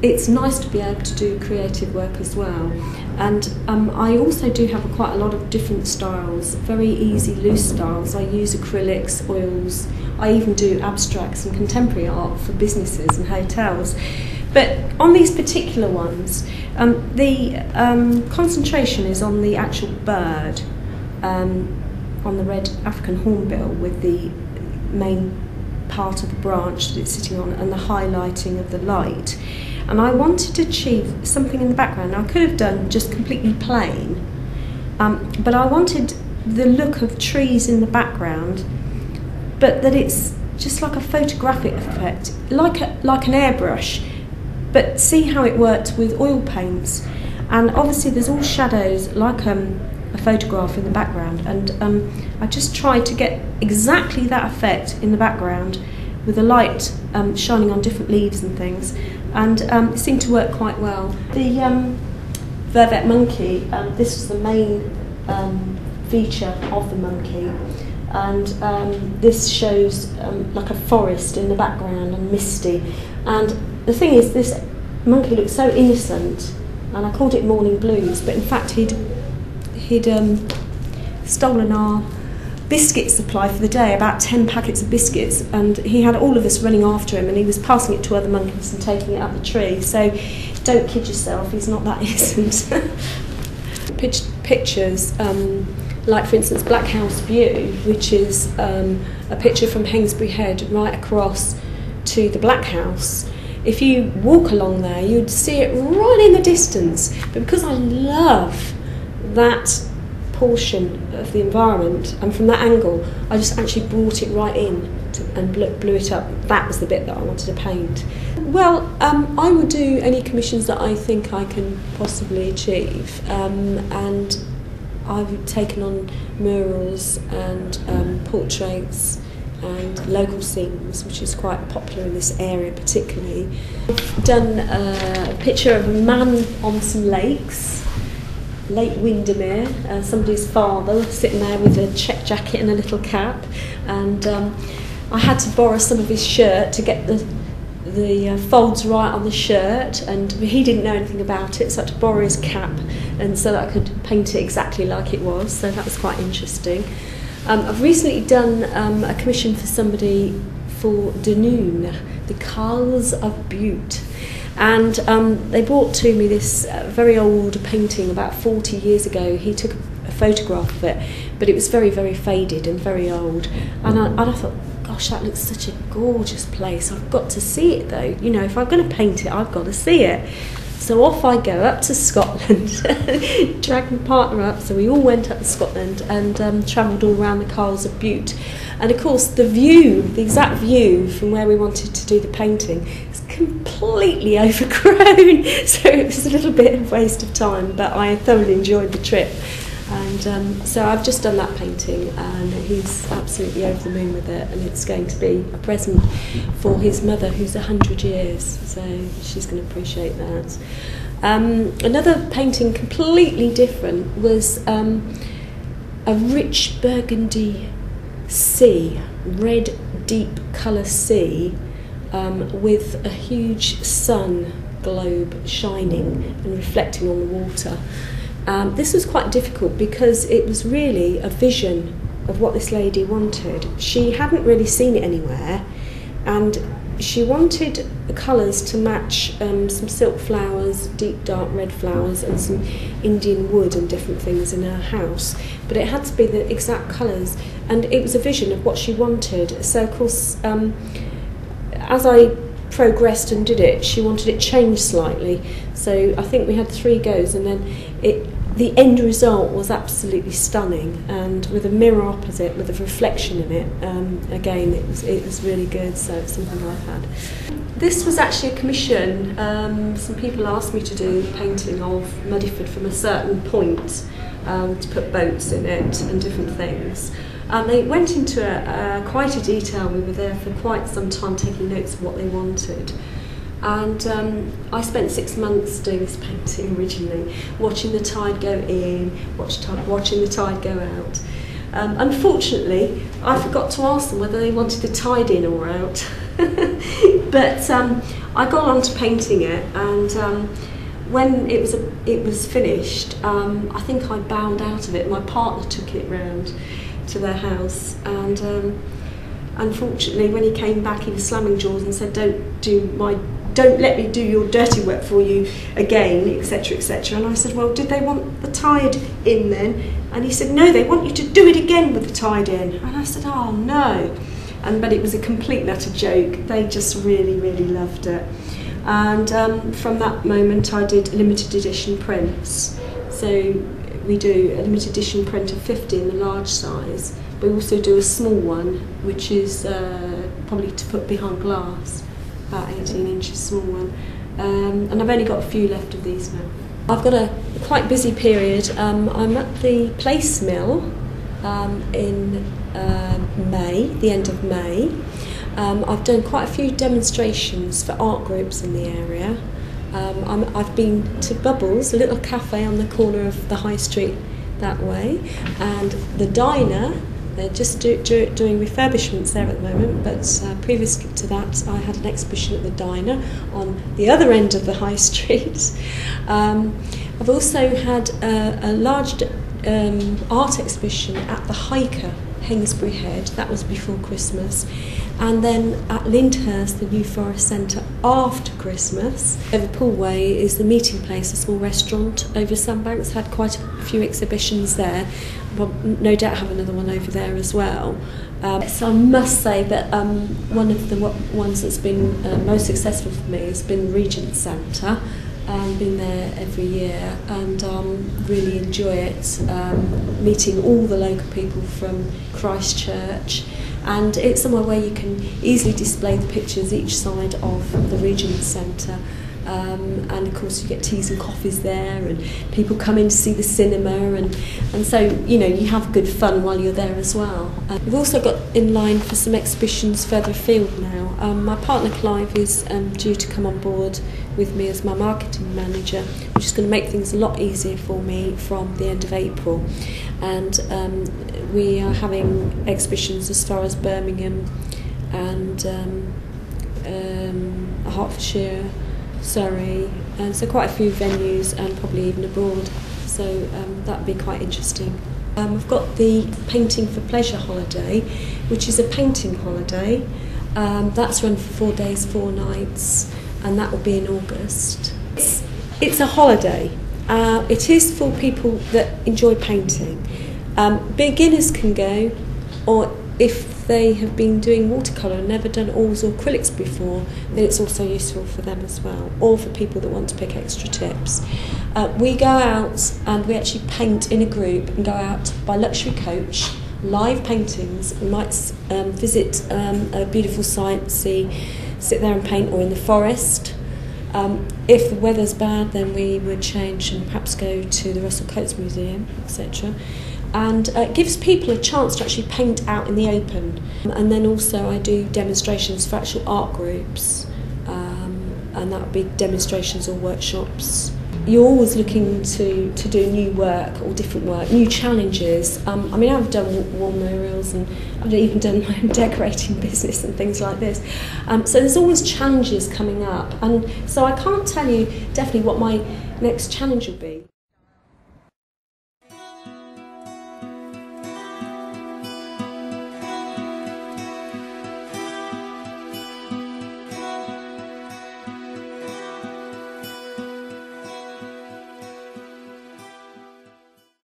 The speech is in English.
it's nice to be able to do creative work as well. And I also do have quite a lot of different styles, very easy loose styles. I use acrylics, oils, I even do abstracts and contemporary art for businesses and hotels. But on these particular ones, the concentration is on the actual bird, on the red African hornbill with the main part of the branch that it's sitting on and the highlighting of the light. And I wanted to achieve something in the background. Now, I could have done just completely plain, but I wanted the look of trees in the background, but that it's just like a photographic effect, like an airbrush, but see how it worked with oil paints. And obviously there's all shadows like a photograph in the background, and I just tried to get exactly that effect in the background with the light shining on different leaves and things, and it seemed to work quite well. The vervet monkey, this was the main feature of the monkey, and this shows like a forest in the background and misty. And the thing is, this monkey looked so innocent, and I called it Morning Blues, but in fact he'd stolen our biscuit supply for the day, about 10 packets of biscuits, and he had all of us running after him, and he was passing it to other monkeys and taking it up the tree. So don't kid yourself, he's not that innocent. Pictures, like for instance Black House View, which is a picture from Hainsbury Head right across to the Black House. If you walk along there, you'd see it right in the distance, but because I love that portion of the environment, and from that angle I just actually brought it right in and blew it up. That was the bit that I wanted to paint. Well, I would do any commissions that I think I can possibly achieve, and I've taken on murals and portraits and local scenes, which is quite popular in this area particularly. I've done a picture of a man on some lakes, Lake Windermere, somebody's father sitting there with a check jacket and a little cap, and I had to borrow some of his shirt to get the folds right on the shirt, and he didn't know anything about it, so I had to borrow his cap, and so that I could paint it exactly like it was, so that was quite interesting. I've recently done a commission for somebody for Dunoon, the Carls of Bute, and they brought to me this very old painting about 40 years ago. He took a photograph of it, but it was very, very faded and very old, and I thought, gosh, that looks such a gorgeous place. I've got to see it though. You know, if I'm going to paint it, I've got to see it. So off I go up to Scotland, dragged my partner up, so we all went up to Scotland and travelled all around the Carls of Bute. And of course the view, the exact view from where we wanted to do the painting, is completely overgrown, so it was a little bit of a waste of time, but I thoroughly enjoyed the trip. And so I've just done that painting, and he's absolutely over the moon with it, and it's going to be a present for his mother, who's 100 years, so she's going to appreciate that. Another painting completely different was a rich burgundy sea, red deep colour sea, with a huge sun globe shining and reflecting on the water. This was quite difficult because it was really a vision of what this lady wanted. She hadn't really seen it anywhere, and she wanted the colours to match some silk flowers, deep dark red flowers, and some Indian wood and different things in her house, but it had to be the exact colours, and it was a vision of what she wanted. So of course, as I progressed and did it, she wanted it changed slightly, so I think we had 3 goes, and then the end result was absolutely stunning, and with a mirror opposite with a reflection in it, again it was really good, so it's something I've had. This was actually a commission. Some people asked me to do a painting of Muddyford from a certain point, to put boats in it and different things. They went into quite a detail. We were there for quite some time taking notes of what they wanted. And I spent 6 months doing this painting originally, watching the tide go in, watching the tide go out. Unfortunately, I forgot to ask them whether they wanted it tied in or out. But I got on to painting it, and when it was finished, I think I bowed out of it. My partner took it round to their house, and unfortunately, when he came back, he was slamming jaws and said, "Don't let me do your dirty work for you again," etc., etc. And I said, "Well, did they want the tied in then?" And he said, "No, they want you to do it again with the tied in." And I said, "Oh no." But it was a complete and utter joke. They just really, really loved it. And from that moment, I did limited edition prints. So we do a limited edition print of 50 in the large size. We also do a small one, which is probably to put behind glass, about 18 inches small one. And I've only got a few left of these now. I've got a quite busy period. I'm at the Place Mill in May, the end of May. I've done quite a few demonstrations for art groups in the area. I've been to Bubbles, a little cafe on the corner of the High Street that way, and the diner. They're just doing refurbishments there at the moment, but previous to that I had an exhibition at the diner on the other end of the High Street. I've also had a large art exhibition at the Hiker, Hainsbury Head. That was before Christmas. And then at Lyndhurst, the New Forest Centre, after Christmas. Liverpool Way is the meeting place, a small restaurant over Sandbanks. Had quite a few exhibitions there. Well, no doubt have another one over there as well. So I must say that one of the ones that's been most successful for me has been Regent Centre. Been there every year and really enjoy it, meeting all the local people from Christchurch, and it's somewhere where you can easily display the pictures each side of the Regent Centre. And of course you get teas and coffees there, and people come in to see the cinema, and so you have good fun while you're there as well. We've also got in line for some exhibitions further afield now. My partner Clive is due to come on board with me as my marketing manager, which is going to make things a lot easier for me from the end of April. And we are having exhibitions as far as Birmingham and Hertfordshire, Surrey, and so quite a few venues, and probably even abroad, so that would be quite interesting. I've got the Painting for Pleasure holiday, which is a painting holiday. That's run for 4 days, 4 nights, and that will be in August. It's a holiday. It is for people that enjoy painting. Beginners can go, or if they have been doing watercolour and never done oils or acrylics before, then it's also useful for them as well, or for people that want to pick extra tips. We go out and we actually paint in a group and go out by luxury coach, live paintings. We might visit a beautiful site, sit there and paint, or in the forest. If the weather's bad, then we would change and perhaps go to the Russell Coates Museum, etc. And it gives people a chance to actually paint out in the open. And then also I do demonstrations for actual art groups, and that would be demonstrations or workshops. You're always looking to do new work or different work, new challenges. I've done wall murals, and I've even done my own decorating business and things like this. So there's always challenges coming up, and so I can't tell you definitely what my next challenge will be.